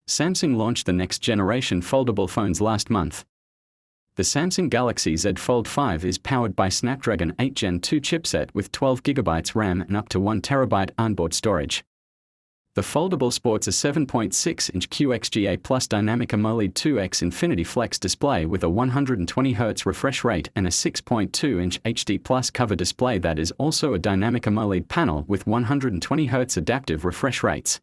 Samsung launched the next-generation foldable phones last month. The Samsung Galaxy Z Fold 5 is powered by Snapdragon 8 Gen 2 chipset with 12GB RAM and up to 1TB onboard storage. The foldable sports a 7.6-inch QXGA Plus Dynamic AMOLED 2X Infinity Flex display with a 120Hz refresh rate and a 6.2-inch HD Plus cover display that is also a Dynamic AMOLED panel with 120Hz adaptive refresh rates.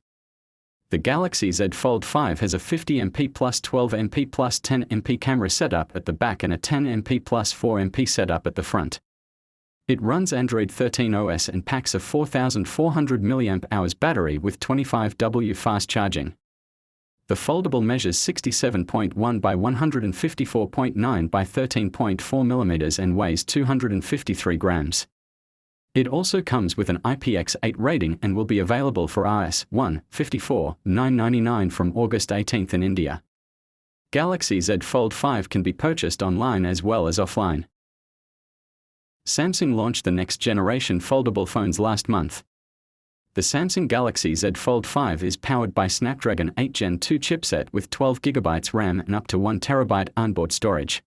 The Galaxy Z Fold 5 has a 50MP plus 12MP plus 10MP camera setup at the back and a 10MP plus 4MP setup at the front. It runs Android 13 OS and packs a 4400 mAh battery with 25W fast charging. The foldable measures 67.1 by 154.9 by 13.4 mm and weighs 253 grams. It also comes with an IPX8 rating and will be available for Rs. 154,999 from August 18 in India. Galaxy Z Fold 5 can be purchased online as well as offline. Samsung launched the next-generation foldable phones last month. The Samsung Galaxy Z Fold 5 is powered by Snapdragon 8 Gen 2 chipset with 12GB RAM and up to 1TB onboard storage.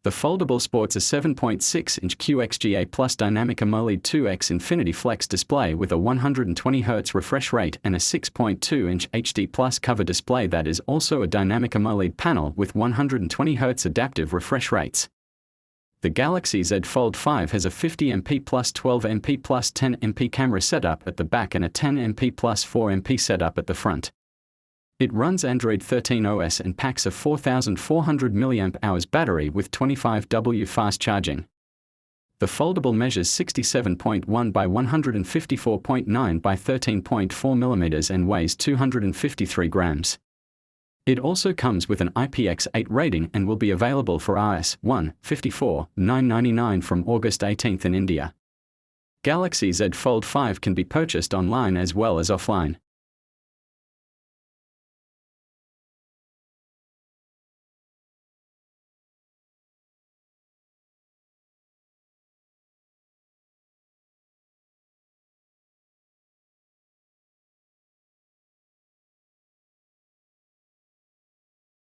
The foldable sports a 7.6-inch QXGA Plus Dynamic AMOLED 2X Infinity Flex display with a 120Hz refresh rate and a 6.2-inch HD Plus cover display that is also a Dynamic AMOLED panel with 120Hz adaptive refresh rates. The Galaxy Z Fold 5 has a 50MP plus 12MP plus 10MP camera setup at the back and a 10MP plus 4MP setup at the front. It runs Android 13 OS and packs a 4400 mAh battery with 25W fast charging. The foldable measures 67.1 by 154.9 by 13.4 mm and weighs 253 grams. It also comes with an IPX8 rating and will be available for Rs. 154,999 from August 18 in India. Galaxy Z Fold 5 can be purchased online as well as offline.